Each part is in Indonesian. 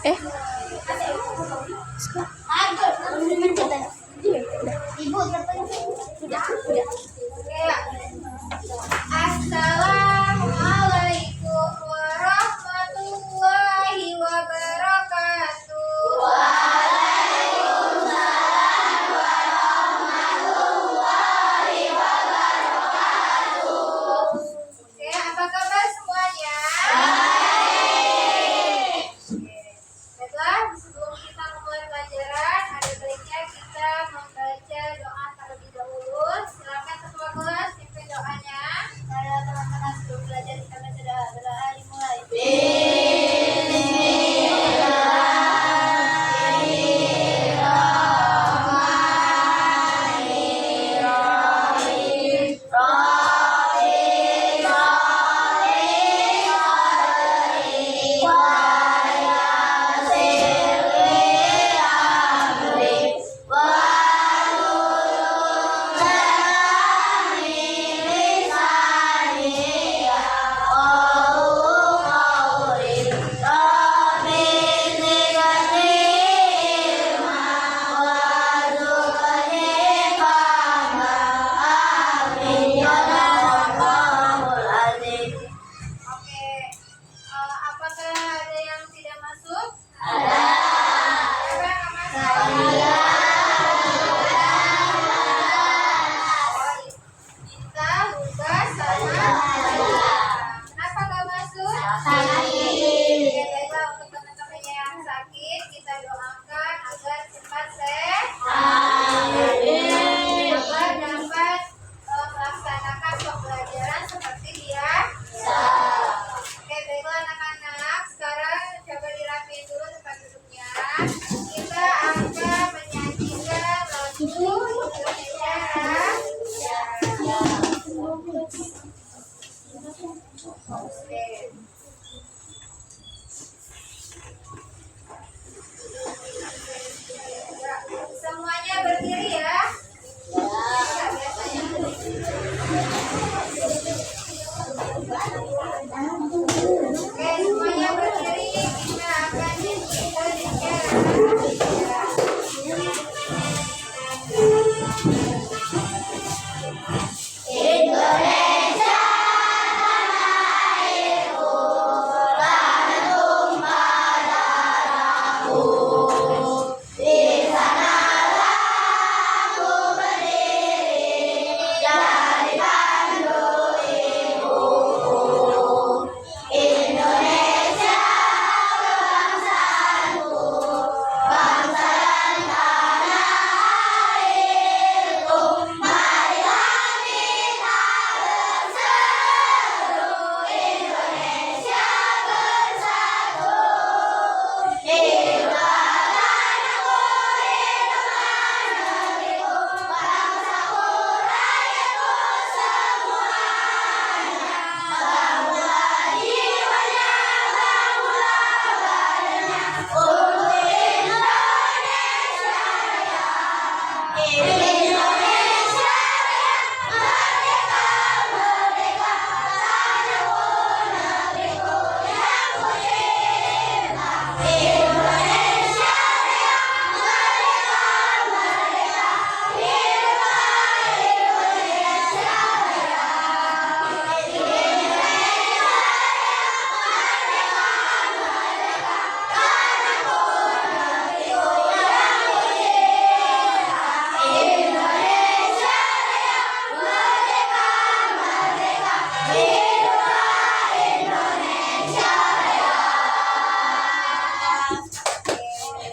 Eh, Assalamualaikum warahmatullahi wabarakatuh. Oke, apa kabar semuanya? Baiklah, sebelum kita memulai pelajaran, ada baiknya kita membaca doa terlebih dahulu. Silakan ketua kelas pimpin doanya. Para teman-teman sebelum belajar kita baca doa dimulai. Oke, apakah ada yang tidak masuk? Ada. Siapa yang nggak masuk? Cinta, Lukas, sama Nabila. Kenapa nggak masuk? Sakit. Oke, baiklah, untuk teman-teman yang sakit kita doakan agar cepat sehat. Agar dapat melaksanakan pembelajaran seperti biasa. Oke, baiklah anak-anak. Sekarang coba dirapiin dulu tempat duduknya. Kita akan menyanyikan lagu Indonesia Raya. Oke. Ya, semuanya berdiri ya. Ya, biasanya. Oke, semuanya berdiri. Kita akan nyanyi Indonesia Raya.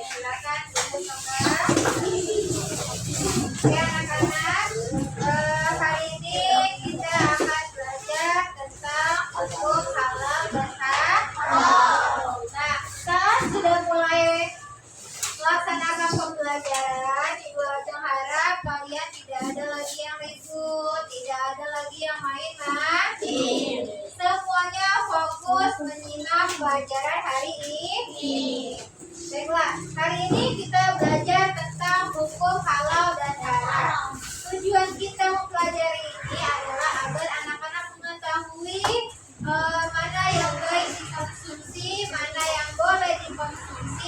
Silakan duduk kembali. Ya anak-anak, hari ini kita akan belajar tentang hukum halal dan haram. Nah, saat sudah mulai melaksanakan pembelajaran, Ibu Ajeng harap kalian tidak ada lagi yang ribut, tidak ada lagi yang main-main. Semuanya fokus menyimak pelajaran hari ini. Baiklah, hari ini kita belajar tentang hukum halal dan haram. Tujuan kita mempelajari ini adalah agar anak-anak mengetahui mana yang baik dikonsumsi, mana yang boleh dikonsumsi,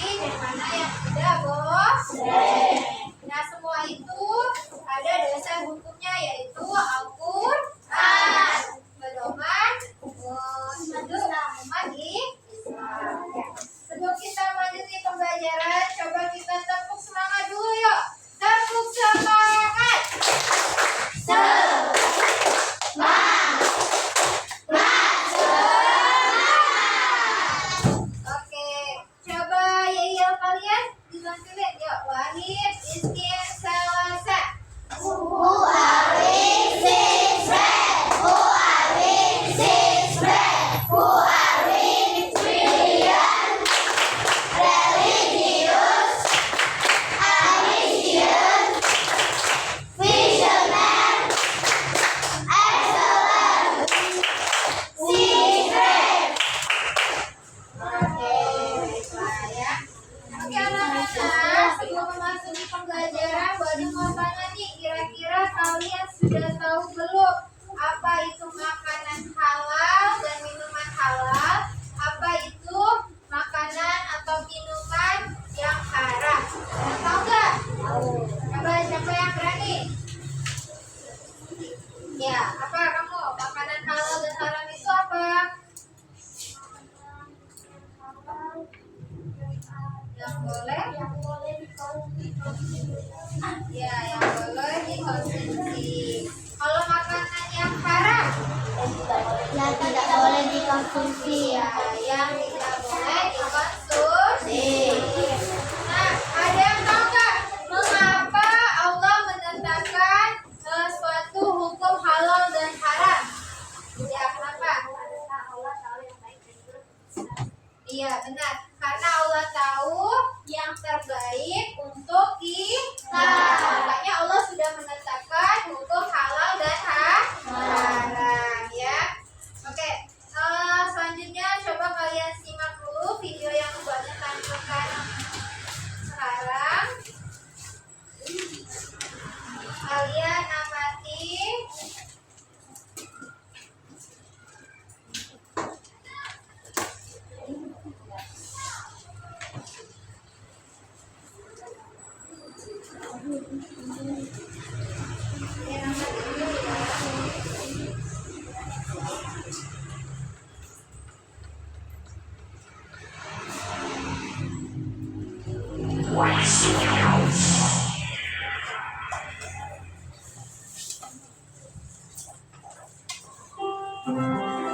Yang boleh dikonsumsi. Ya, yang boleh dikonsumsi. Kalau makanan yang haram, Yang tidak boleh dikonsumsi. ya, yang tidak boleh dikonsumsi. Nah, ada yang tahu nggak mengapa Allah menetapkan suatu hukum halal dan haram? Ya, kenapa? Iya, benar. Karena Allah tahu yang terbaik untuk kita. Makanya Allah sudah menetapkan hukum halal dan haram, ya. Oke, selanjutnya coba kalian simak dulu video yang buatnya tampilkan sekarang. Kalian amati.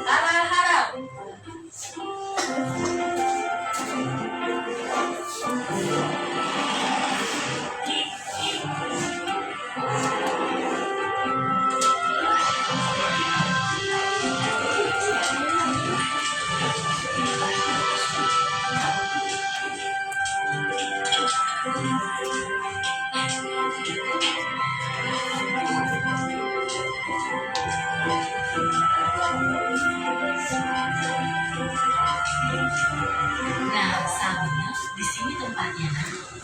Halal haram. Nah, Samia, di sini tempatnya.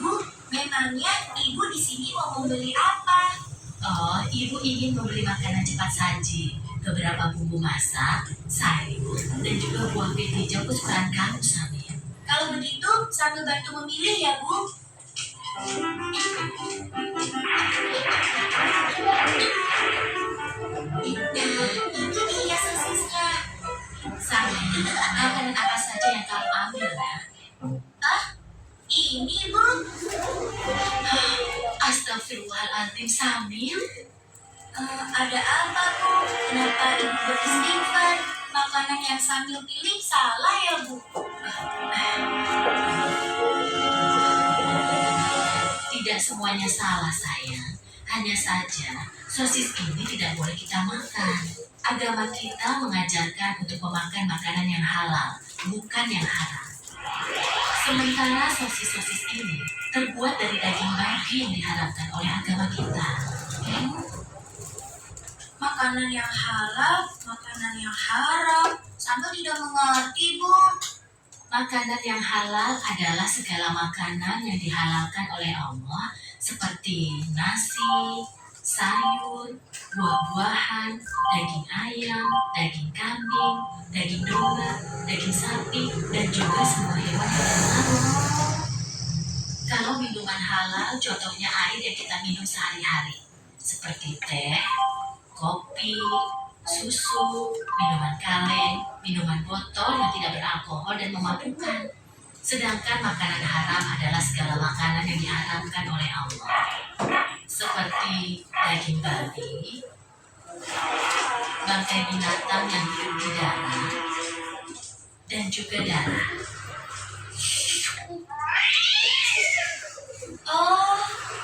Bu, memangnya ibu di sini mau membeli apa? Oh, ibu ingin membeli makanan cepat saji, beberapa bumbu masak, sayur, dan juga buah pit hijau kesukaan kamu, Samia. Kalau begitu, sambil bantu memilih ya, Bu. Nah, itu dia sosisnya. Samia, makanan apa saja yang kamu ambil, ya? Ah, ini, Bu. Astagfirullahaladzim, Samil. Ada apa, Bu? Kenapa Ibu beristighfar? Makanan yang Samil pilih salah ya, Bu? Tidak semuanya salah, sayang. Hanya saja, sosis ini tidak boleh kita makan. Agama kita mengajarkan untuk memakan makanan yang halal, bukan yang haram. Sementara sosis-sosis ini terbuat dari daging babi yang diharamkan oleh agama kita. Makanan yang halal, makanan yang haram, sampai tidak mengerti, Bu. Makanan yang halal adalah segala makanan yang dihalalkan oleh Allah seperti nasi, sayur, buah-buahan, daging ayam, daging kambing, daging domba, daging sapi, dan juga semua hewan yang terlarang. Kalau minuman halal, contohnya air yang kita minum sehari-hari, seperti teh, kopi, susu, minuman kaleng, minuman botol yang tidak beralkohol dan memabukkan. Sedangkan makanan haram adalah segala makanan yang diharamkan oleh Allah, seperti daging babi, bangkai binatang yang hidup di darat, dan juga darah. Oh,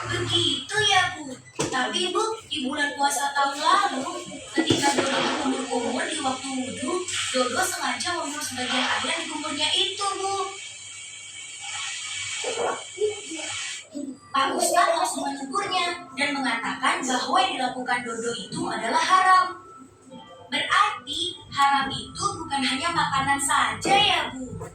begitu ya, Bu. Tapi, Bu, di bulan puasa tahun lalu, ketika Dodo berkumur-kumur di waktu wudhu, Dodo sengaja meminum sebagian air di kumurnya itu, Bu. Pak Ustadz langsung menegurnya dan mengatakan bahwa yang dilakukan Dodo itu adalah haram. Berarti haram itu bukan hanya makanan saja ya, Bu?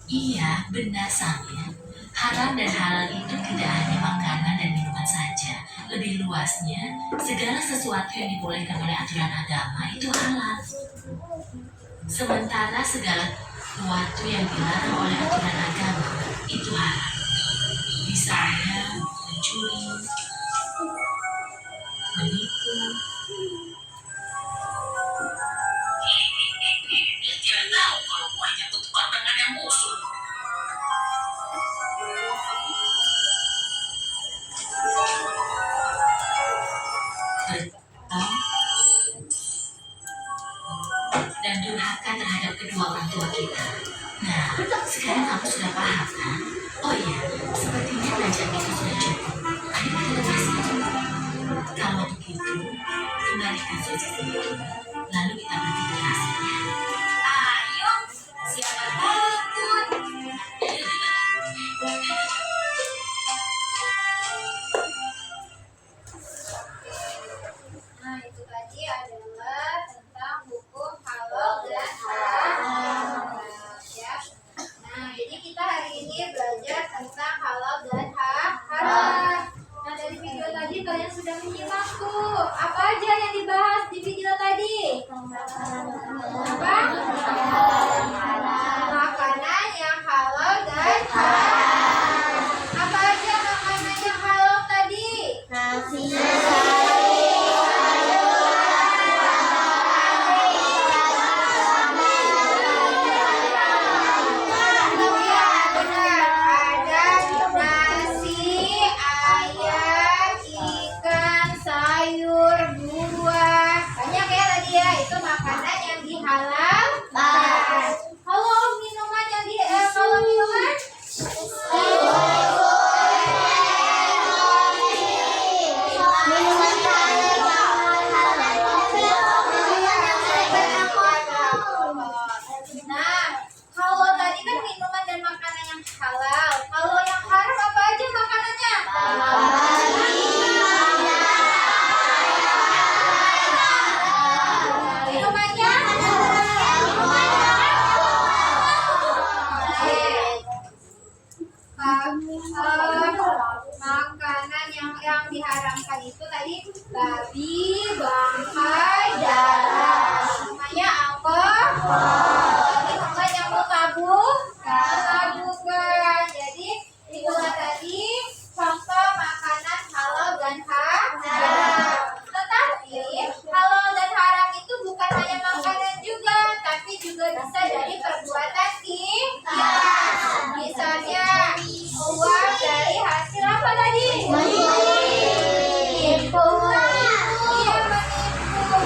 Iya, benar, Samia. Haram dan halal itu tidak hanya makanan dan minuman saja. Lebih luasnya, segala sesuatu yang dibolehkan oleh aturan agama itu halal. Sementara segala sesuatu yang dilarang oleh aturan agama itu haram. Misalnya mencuri, menipu. Dia tidak tahu kalau buahnya bertepatan dengan yang musuh. Lalu kita berpikir hasilnya. Ayo, siapa takut? Nah, itu tadi adalah tentang hukum halal dan haram. Ya. Nah, jadi kita hari ini belajar tentang halal dan haram. Nah, dari video tadi kalian sudah menyimak tuh. Apa aja yang dibahas di video tadi? Apa? Makanan yang halal dan haram. Apa aja makanan yang halal tadi? Nasi, Iya, benar. Ada nasi, ayam, ikan, sayur, buah. Banyak ya tadi ya. Itu makanan yang dihalalkan. Kalau minuman yang kalau minuman? Nah, kalau tadi kan minuman dan makanan yang halal. Kalau yang haram apa aja makanannya? Minumannya? Makanan yang diharamkan itu tadi babi, bangkai, darah. Namanya apa? Minuman yang tabung, bukan. Jadi itulah tadi contoh makanan halal dan haram. Tetapi halal dan haram itu bukan hanya makanan juga, tapi juga bisa dari perbuatan kita. Misalnya uang dari hasil apa tadi? Menipu. Iya, menipu.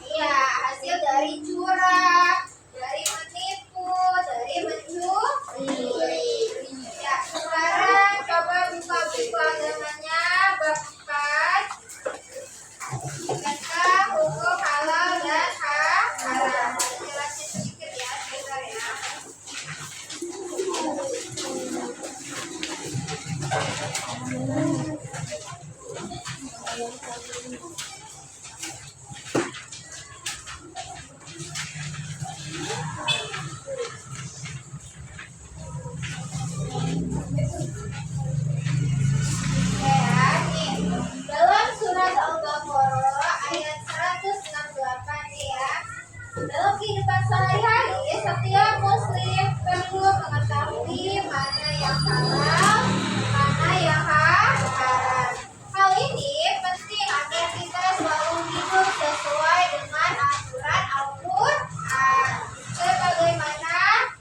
Iya, hasil dari curang, dari menipu, dari mencuri. Ya, sekarang coba buka buku agamanya bab 4 tentang hukum halal dan haram. Jelasin sedikit ya, sebentar ya. Dalam surat Al-Baqarah ayat 168 nih ya. Dalam kehidupan sehari-hari, setiap muslim perlu mengetahui mana yang halal, mana yang haram. Hal ini penting agar kita selalu hidup sesuai dengan aturan Al-Quran. Sebagaimana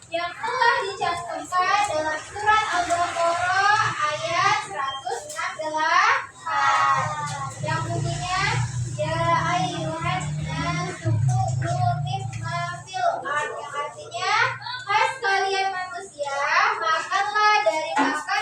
yang telah dicantumkan dalam surat Al-Baqarah ayat 168 yang bunyinya ya ayyuhan nasu kulu mimma fil ard, yang artinya hai sekalian manusia makanlah dari makanan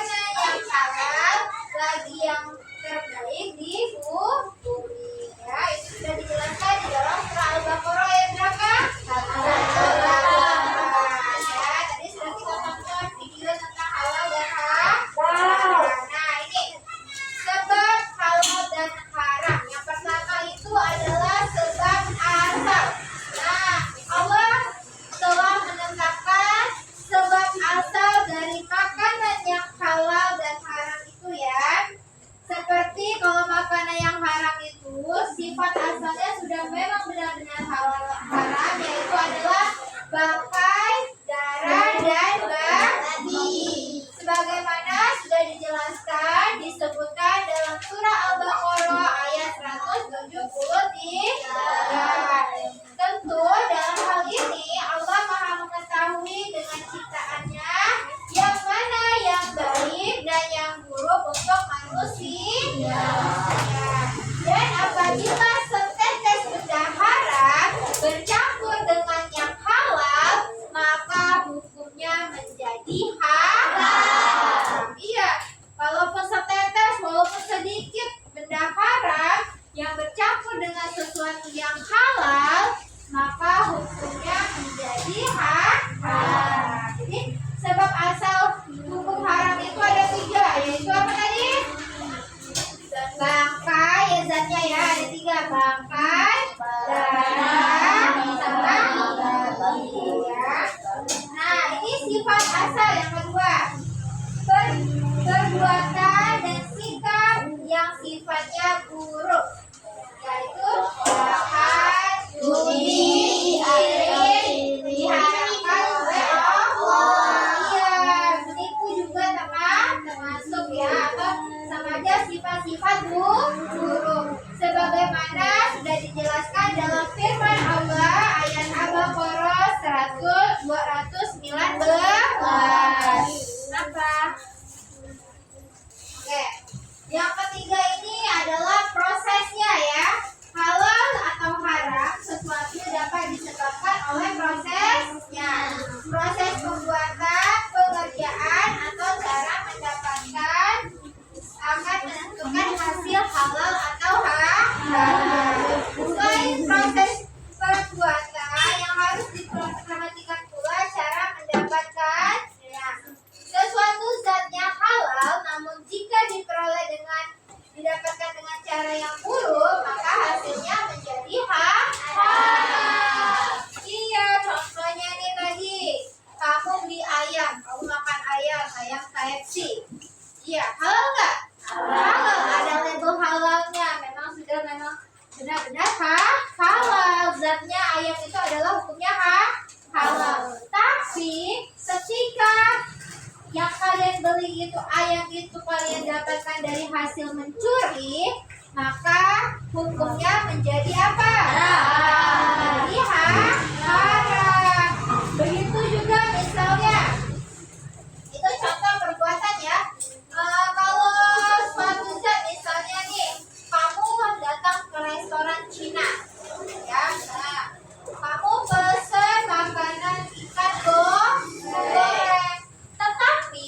dijelaskan dalam firman Allah ayat Al-Baqarah 219. Apa? Oke. Yang ketiga ini adalah prosesnya ya. Halal atau haram sesuatu dapat disebabkan oleh prosesnya. Proses pembuatan, pengerjaan atau cara mendapatkan akan menentukan hasil halal atau haram. Selain proses perbuatan yang harus diperhatikan pula cara mendapatkan sesuatu zatnya halal, namun jika diperoleh dengan didapatkan dengan cara yang buruk, maka hasilnya menjadi haram. Iya, contohnya nih tadi, kamu beli ayam, kamu makan ayam KFC. Iya, halal nggak? Halal, ada label halalnya. Memang benar-benar halal. Zatnya ayam itu adalah hukumnya halal. Tapi ketika yang kalian beli itu ayam itu kalian dapatkan dari hasil mencuri, maka hukumnya menjadi apa? Menjadi haram. Begitu juga misalnya, itu contoh perbuatan ya. Kalau suatu zat misalnya nih, kamu datang ke restoran Cina, ya, kamu pesen makanan ikan goreng, tetapi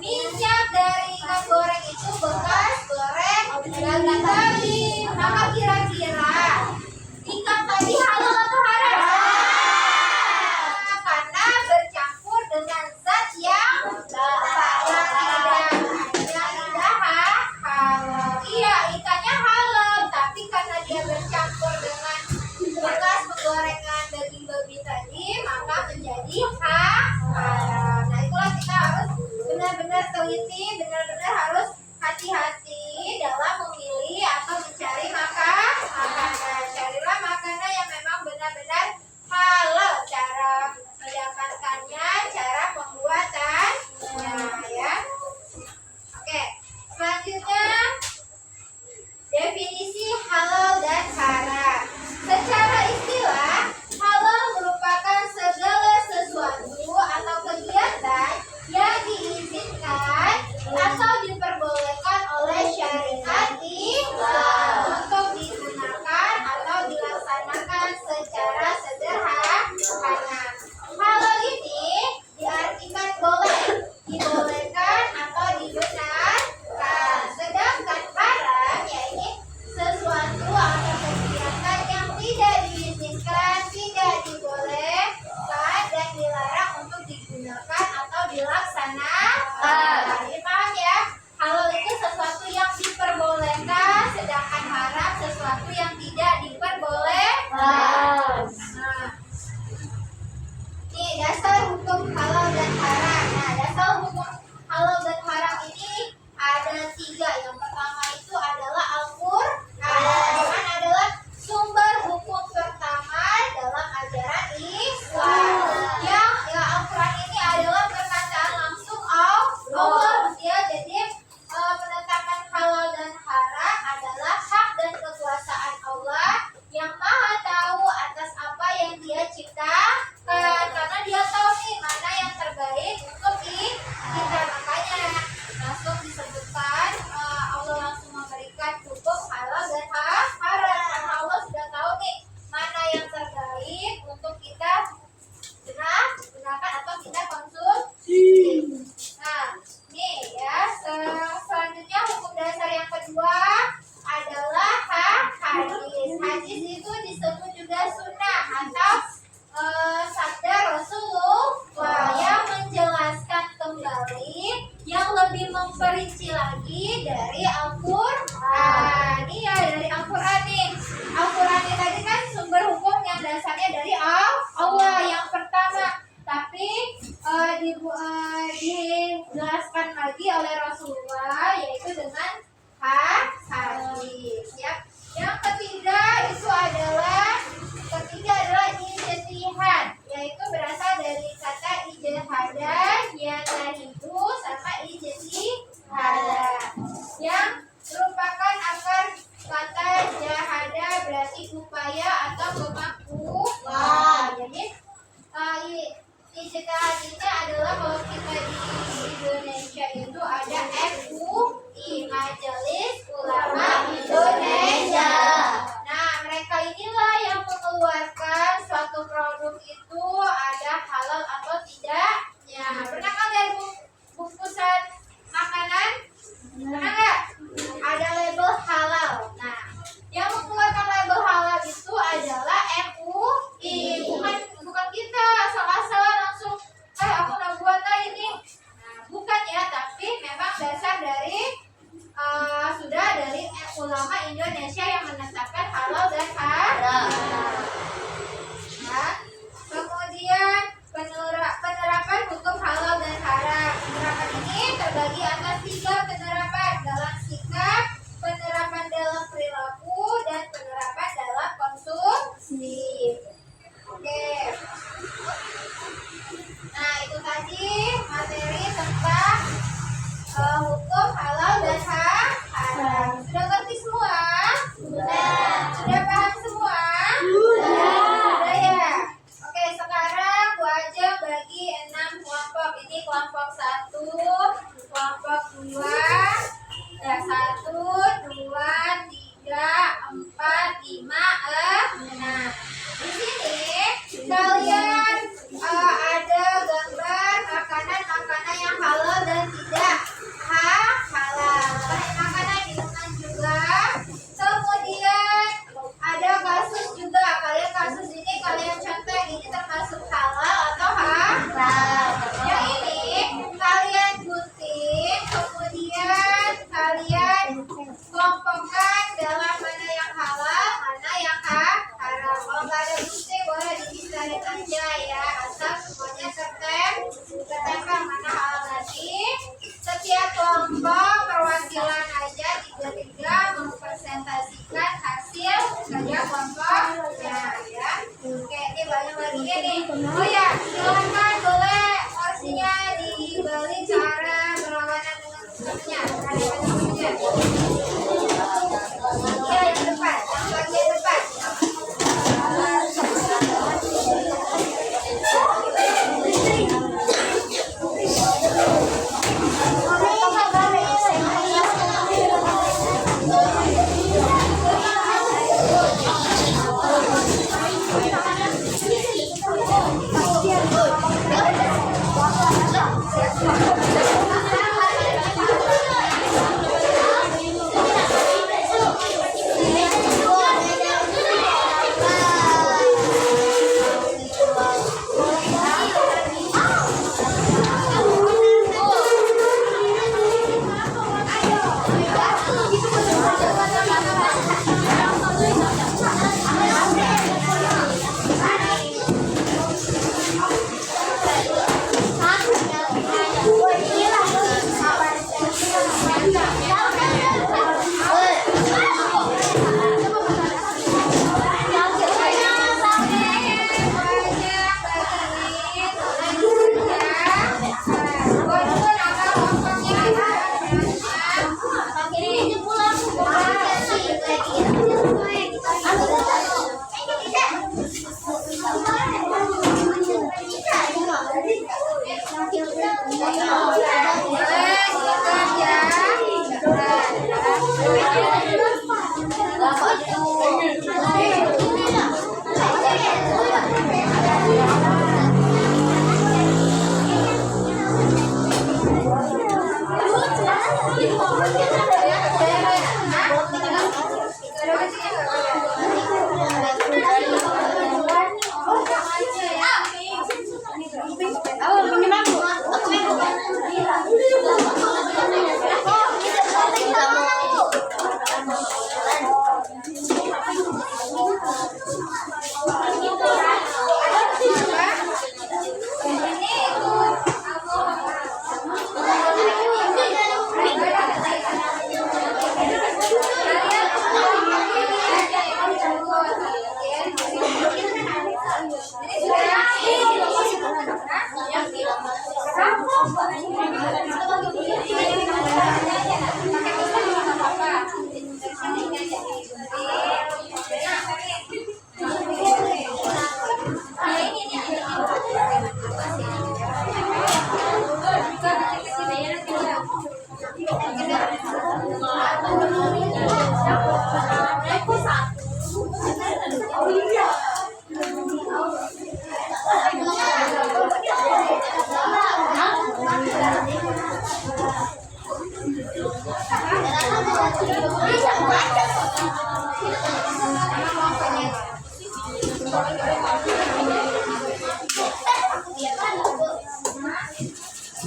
minyak dari ikan goreng itu bekas goreng daging babi, maka kira-kira ikan tadi halal atau haram? Karena bercampur dengan zat yang tidak halal. Iya, ikannya halal, tapi karena dia bercampur dengan bekas penggorengan daging babi tadi, maka menjadi haram. Nah, itulah kita harus benar-benar teliti, benar-benar harus hati-hati dalam memilih atau mencari makanan. Carilah makanan yang memang benar-benar halal, cara mendapatkannya, cara pembuatannya, ya. Oke, selanjutnya definisi halal dan haram. Secara istilah, halal merupakan segala sesuatu atau kegiatan yang diizinkan atau diperbolehkan oleh syariat Islam untuk digunakan atau dilaksanakan secara sederhana. Halal ini diartikan boleh, dibolehkan atau dibenarkan. Sedangkan haram yaitu sesuatu atau kegiatan yang tidak diizinkan, tidak dibolehkan dan dilarang untuk digunakan atau dilaksanakan. Jadi paham ya? Halal itu sesuatu yang diperbolehkan, sedangkan haram sesuatu yang tidak diperbolehkan. Nah, ini dasar hukum halal dan haram. Nah, dasar hukum halal dan haram ini ada 3. Yang pertama itu adalah Al-Quran, adalah sumber hukum pertama dalam ajaran Islam. Yang Al-Quran ini adalah perkataan langsung Allah. Ya, jadi penetapan halal dan haram adalah hak dan kekuasaan Allah yang Maha tahu atas apa yang Dia ciptakan. Karena Dia tahu nih mana yang terbaik untuk kita. Makanya langsung disebutkan Allah langsung memberikan hukum halal dan haram. Karena Allah sudah tahu nih mana yang terbaik untuk kita gunakan atau kita konsumsi. Nah, nih ya, selanjutnya hukum dasar yang kedua adalah hadis. Hadis itu disebut juga sunnah atau sabda Rasulullah yang menjelaskan kembali, yang lebih memperinci lagi dari Al-Quran. Iya, dari Al-Quran nih. Al-Quran ini tadi kan sumber hukum yang dasarnya dari Allah yang pertama. Tapi dijelaskan lagi oleh Rasulullah, yaitu dengan hadis. Ya. Yang ketiga adalah ijtihad, yaitu berasal dari kata ijtihada, yatahidu sama ijtihada, yang merupakan akar kata jahada, berarti upaya Selanjutnya adalah kalau kita di Indonesia itu ada MUI, Majelis Ulama Indonesia. Nah, mereka inilah yang mengeluarkan suatu produk itu ada halal atau tidaknya. Pernah kan lihat bungkusan makanan? Pernah nggak? Ada label halal. Nah, yang mengeluarkan label halal itu adalah MUI, bukan kita asal-asalan langsung aku nak buat ini. Nah, bukan ya, tapi memang dasar dari sudah dari ulama Indonesia yang menetapkan halal dan haram. Nah, kemudian penerapan hukum halal dan haram. Penerapan ini terbagi atas 3 penerapan: dalam sikap, penerapan dalam perilaku, dan penerapan dalam konsumsi. Oke. Nah, itu tadi materi tentang hukum halal dan haram. Sudah ngerti semua? Sudah. Sudah paham semua? Sudah ya? Oke, sekarang Bu Ajeng bagi 6 kelompok. Ini kelompok 1, kelompok 2, 1, 2, 3, 4, 5, 6. Di sini kalian ada gambar makanan-makanan yang halal dan tidak halal. Makanan minuman juga. Kemudian ada kasus juga. Kasus ini kalian contoh, ini termasuk halal atau haram. Yang ini kalian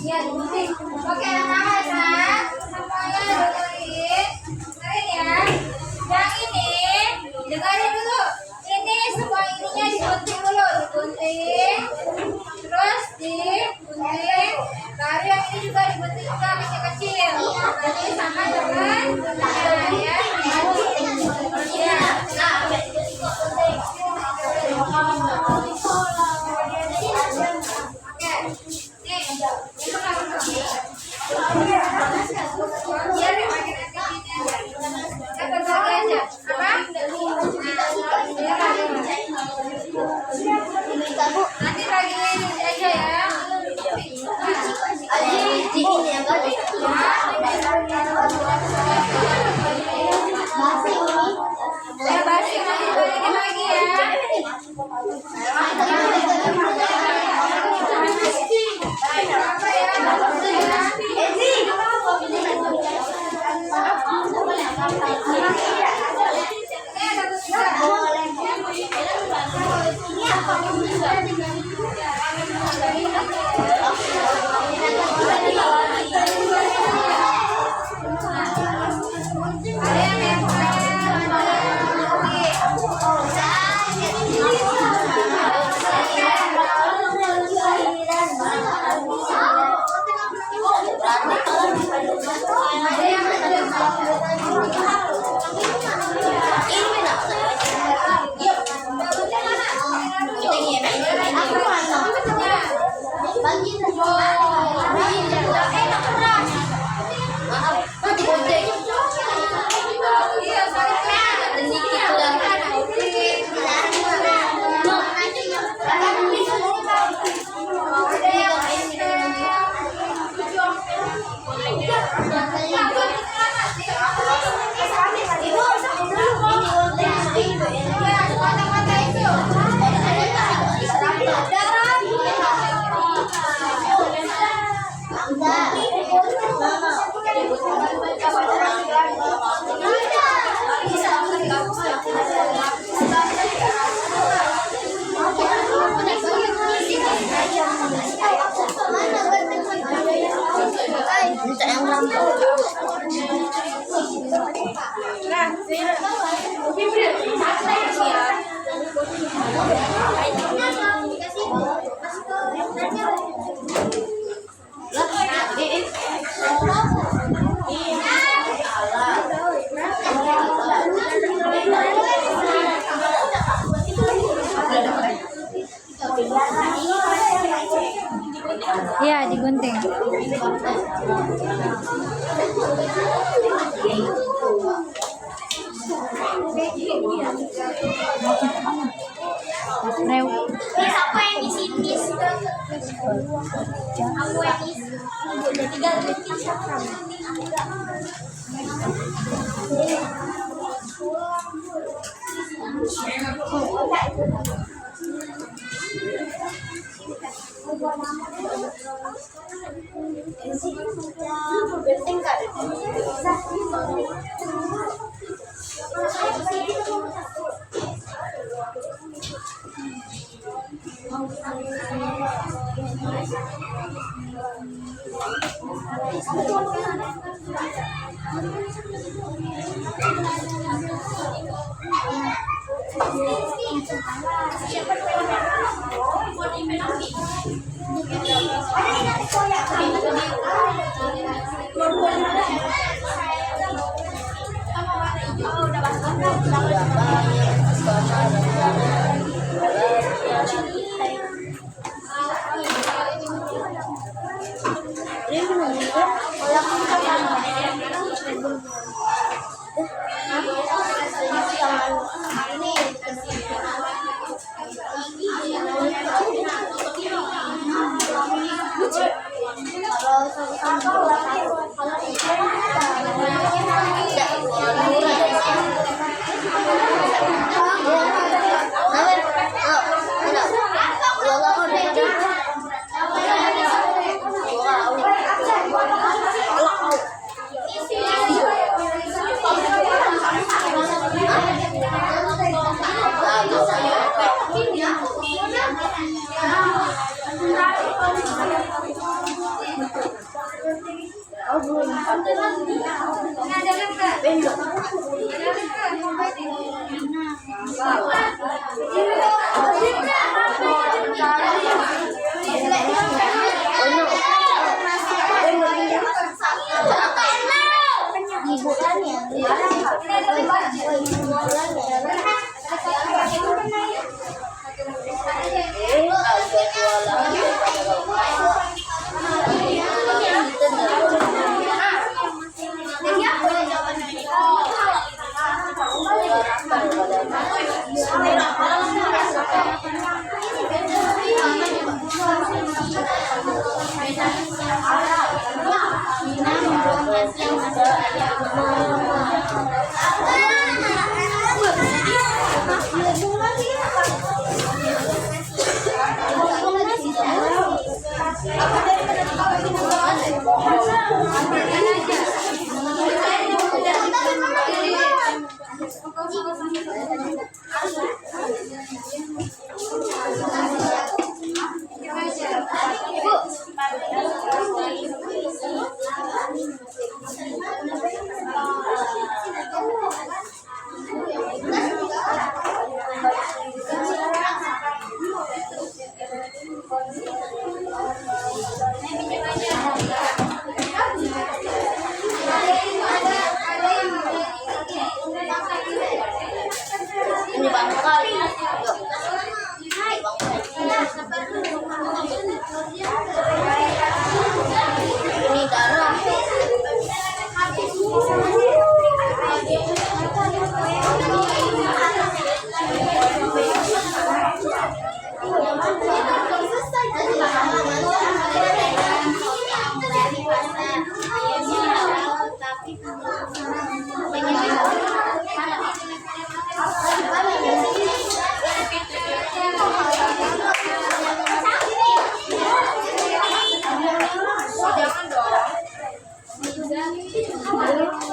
Ya, digunting. Oke, anak-anak, semuanya dengerin. Dengerin ya. Yang ini, dengerin dulu. Ini semua ininya digunting dulu, digunting. Terus digunting. Lalu yang ini juga digunting juga kecil-kecil. Nanti sama dengan ya. Ya. Oke. Nih, ini biar dipakai nanti gini aja. Kita berbagi aja. Apa? Nanti bagiin aja ya. Ya, basi nanti bagiin lagi ya. Iya, digunting. Siapa yang isi tis? Aku yang isi. Tinggal bikin siapa?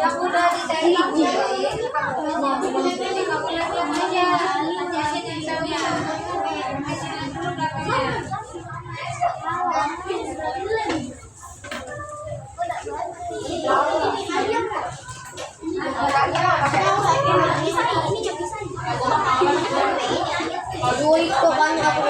Yang udah di daerah kamu lihat aja. Aduh, itu kan aku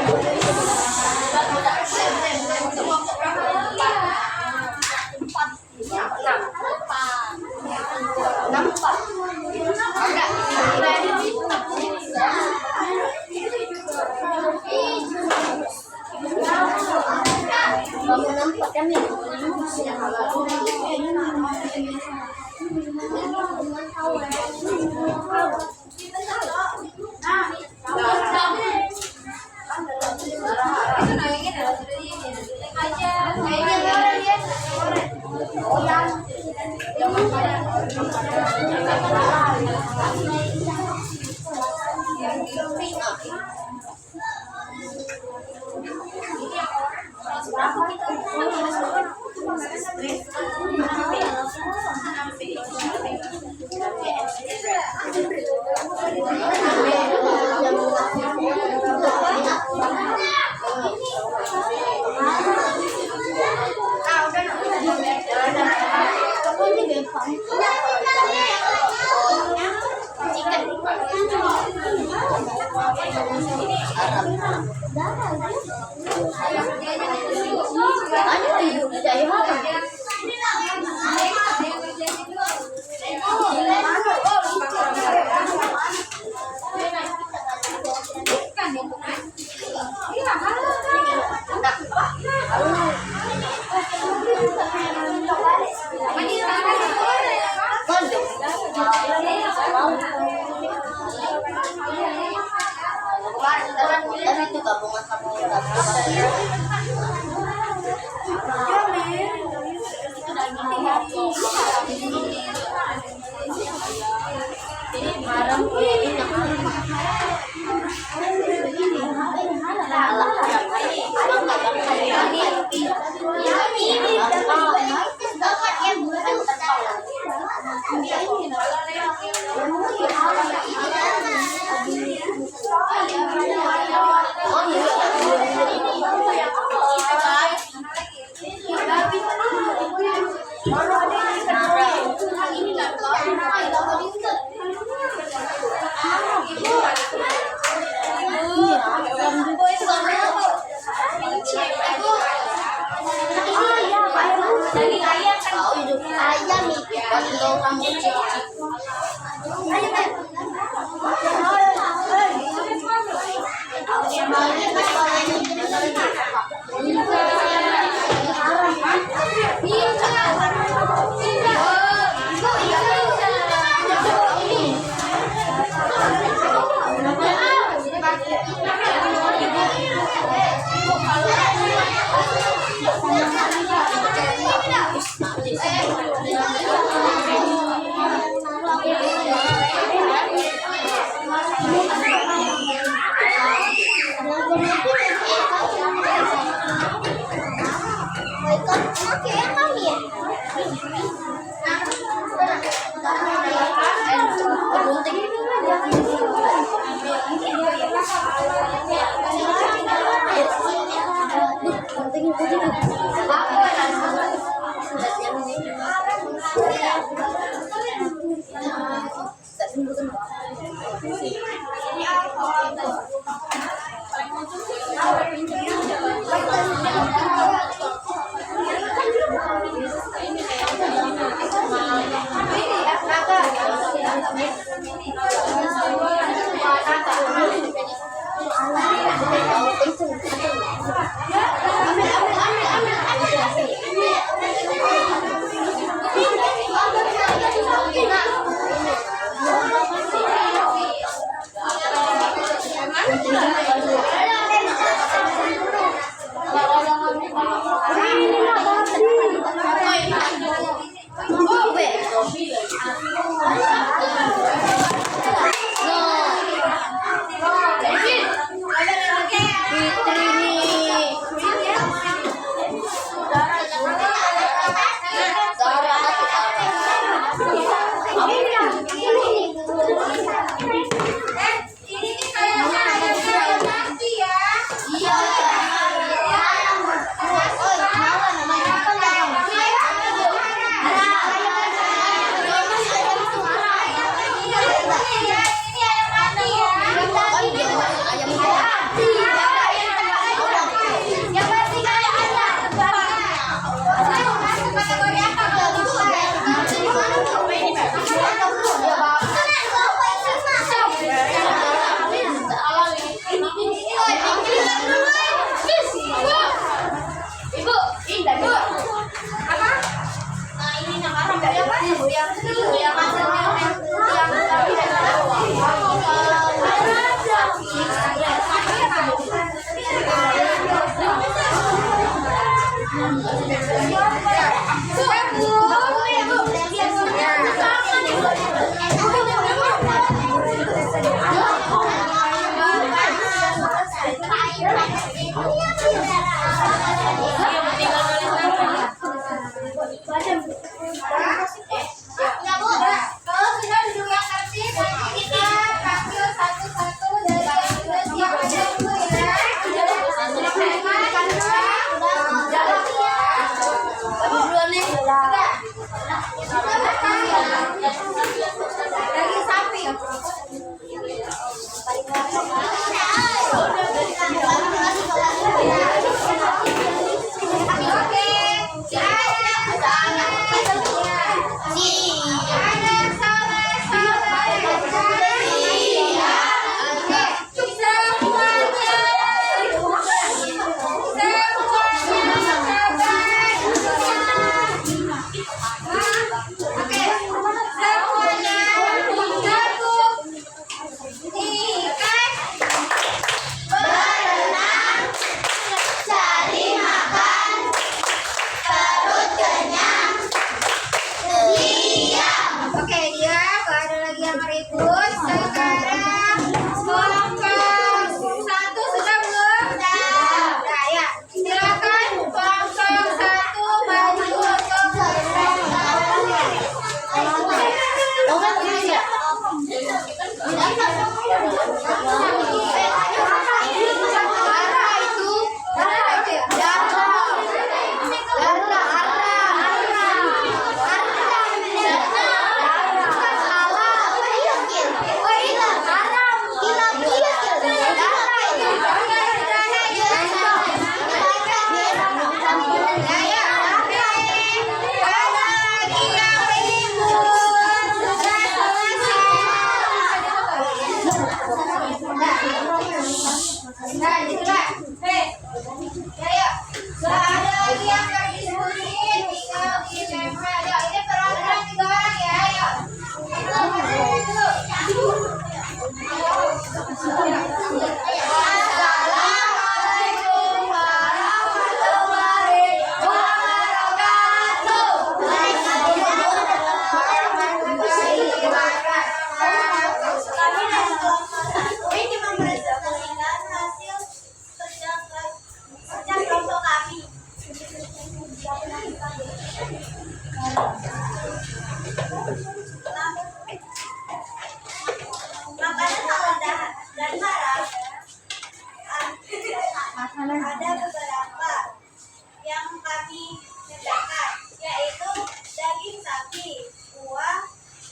kami nyediakan, yaitu daging sapi, buah,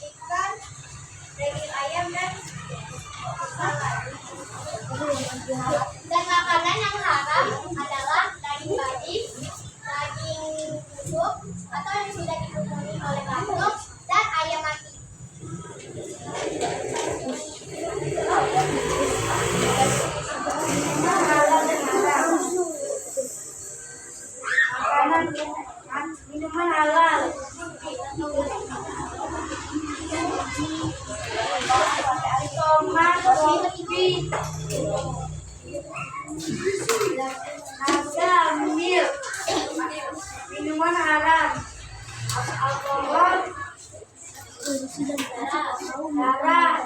ikan, daging ayam, dan salad. Dan makanan yang haram adalah daging babi, daging busuk atau yang sudah dikerumuni oleh batuk, dan ayam mati. Minuman halal. Tomat, kopi, harga milk, minuman haram, alkohol, darah,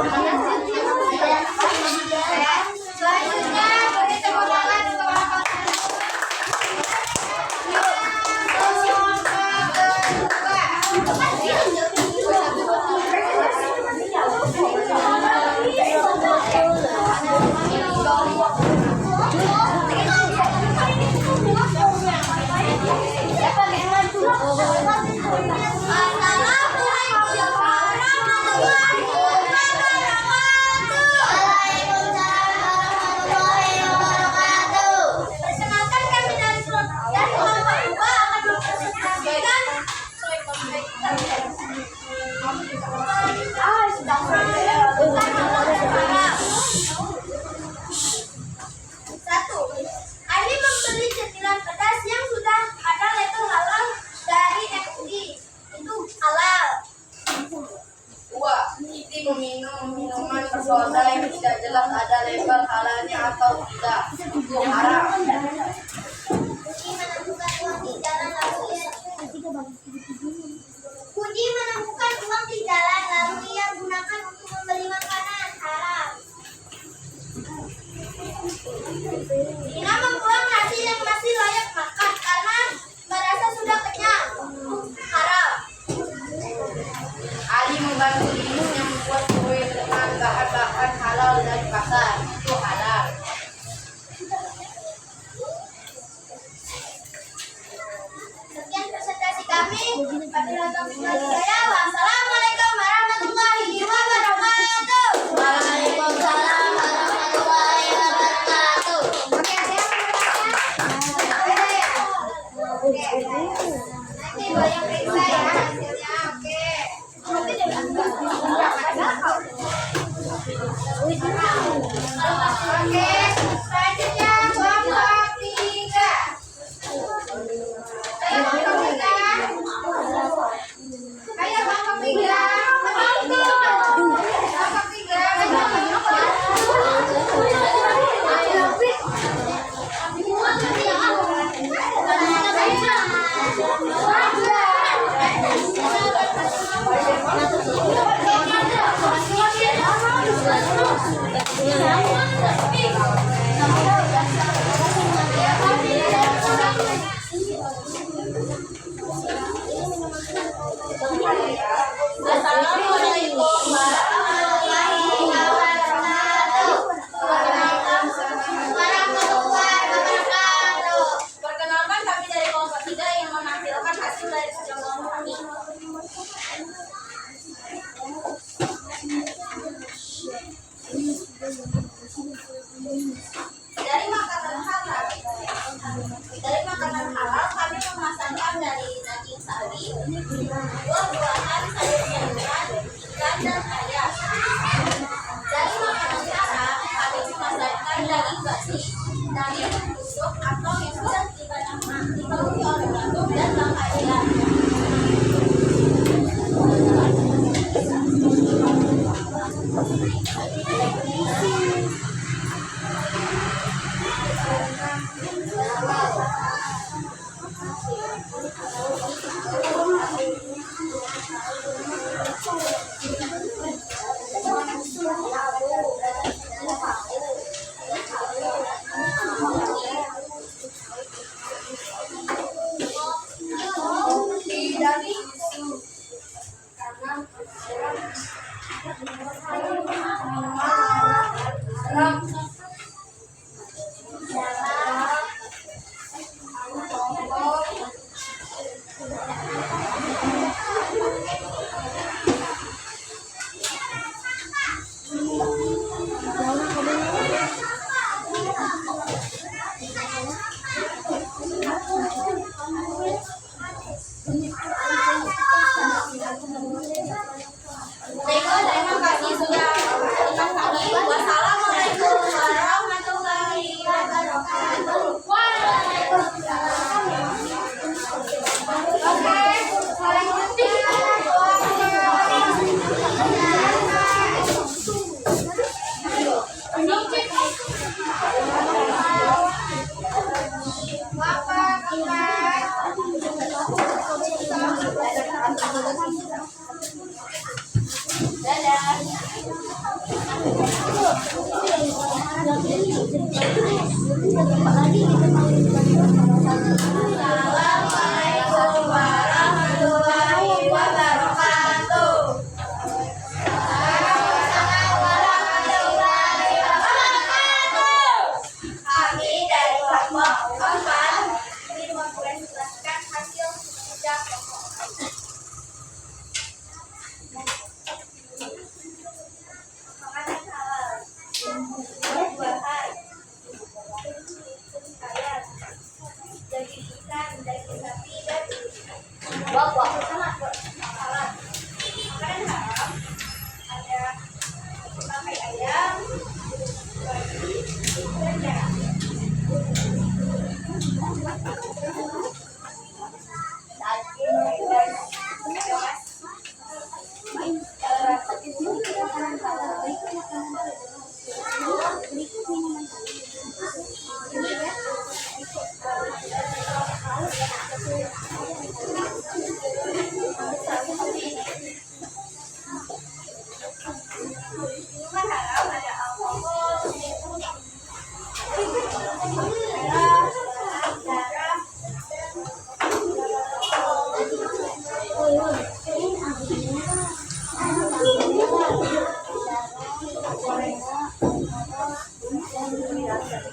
makanan kami mengucapkan wassalamualaikum warahmatullahi Selanjutnya beri tepuk tangan untuk orang Perkenalkan kami dari kelompok 2 akan mempresentasikan Satu, Ali membeli cemilan pedas yang sudah ada label halal dari MUI. Itu halal. 2. Siti meminum minuman bersoda yang tidak jelas ada label halalnya atau tidak. Itu haram. Budi menemukan uang di jalan lalu ia gunakan untuk membeli makanan haram. Dina membuang nasi yang masih layak makan karena merasa sudah kenyang. Haram. Ali membantu ibunya membuat kue dengan bahan-bahan halal dari pasar. Itu halal. Sekian presentasi kami. Wabillahi taufiq wal hidayah. Wassalamualaikum warahmatullahi wabarakatuh. Waalaikumsalam warahmatullahi wabarakatuh. Oke, ada yang bertanya? Oke. Nanti goyang periksa ya hasilnya. Oke. Oke, selanjutnya kelompok 3. Ayo kelompok 3. Ayo kelompok 3. Assalamualaikum warahmatullahi wabarakatuh. Perkenalkan kami dari kelompok 3 yang menampilkan hasil dari percobaan kami. Dari makanan halal kami memasarkan dari daging sapi, buah-buahan, sayur-sayuran, ikan, dan ayam. Dari makanan haram kami memasarkan daging basi, daging busuk atau yang sudah dipenuhi oleh batuk dan bakteri. Assalamualaikum warahmatullahi wabarakatuh. Kami dari kelompok 4 ingin mempresentasikan hasil sidang makanan halal. Buah-buahan, sayur, daging ikan, daging sapi, dan buah-buah sama salad. Makanan halal ada pakai ayam, babi, dan jeruk. Minuman halal ada alkohol, garam,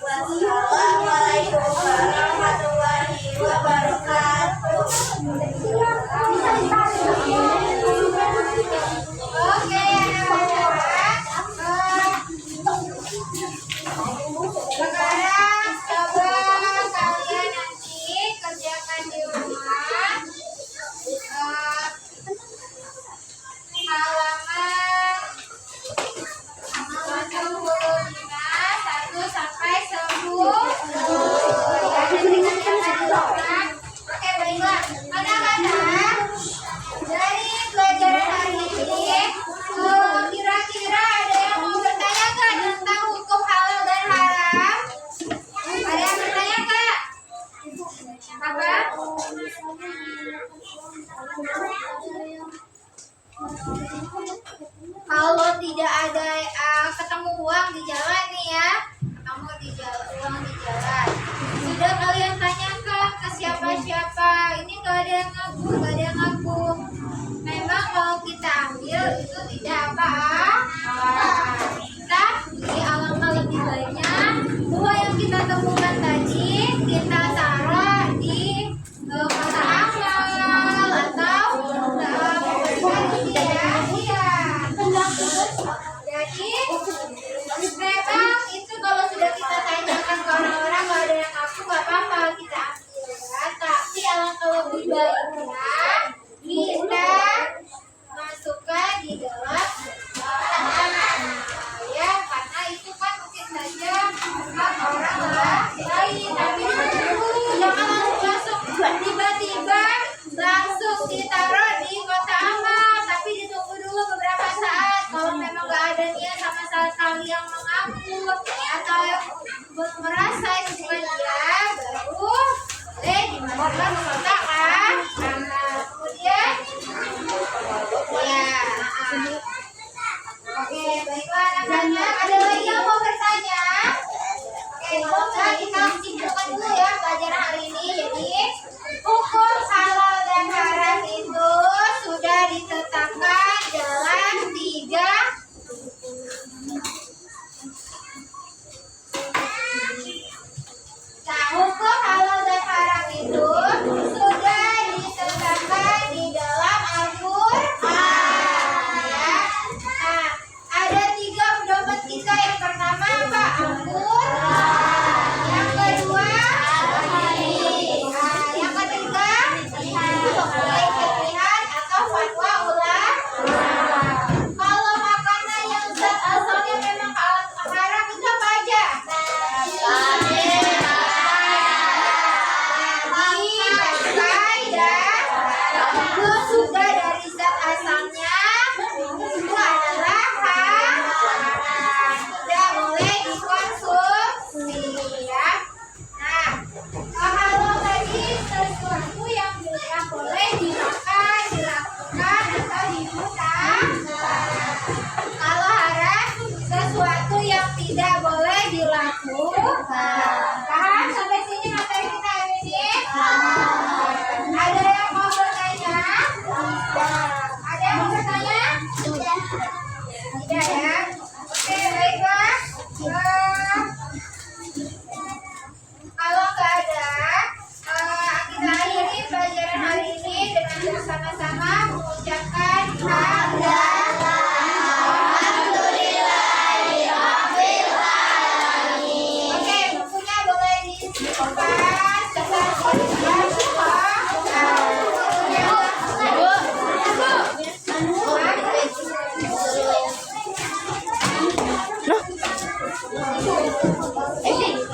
Wassalamualaikum warahmatullahi wabarakatuh. Oke, sekarang coba kalian nanti kerjakan di rumah. Halaman 75 1 sampai 10. Oke, baiklah. Anak-anak, dari pelajaran hari ini, kira-kira ada yang mau bertanya nggak tentang hukum halal dan haram? Ada yang bertanya nggak? Apa? Kalau tidak ada ketemu uang di jalan nih ya, kamu di jalan, uang di jalan, sudah kalian tanyakan ke siapa-siapa, ini nggak ada yang ngaku, nggak ada yang ngaku. Memang kalau kita ambil itu tidak apa-apa. Tapi alangkah lebih baiknya uang yang kita temukan tadi kita taruh di kotak amal atau jadi memang itu kalau sudah kita tanyakan ke orang-orang nggak ada yang ngaku nggak apa-apa kita ambil ya. Tapi alangkah lebih baiknya kita masukkan di dalam ya, karena itu kan mungkin saja orang lain. Tapi jangan langsung tiba-tiba langsung ditaruh di kotak amal, tapi ditunggu dulu beberapa saat. Kalau memang nggak ada niat sama sekali yang mengaku atau yang belum merasa itu bukan dia, baru boleh dimasukkan ke kotak amal. Kemudian ya, oke, baiklah anak-anak, ada lagi yang mau bertanya? Oke, nah kita simpulkan dulu ya pelajaran hari ini. Jadi hukum halal dan haram itu sudah ditetapkan dalam 3 Nah, hukum halal dan haram itu sudah ditetapkan di dalam Al-Qur'an ya. Nah, ada 3 pedoman kita. Yang pertama apa? Al-Qur'an. Yang kedua yang ketiga fiqh atau fatwa ulama. Kalau makanan yang zat asalnya memang haram itu apa aja? Itu sudah dari zat asalnya itu adalah haram, tidak boleh dikonsumsi ya. Nah, kalau tadi Sini,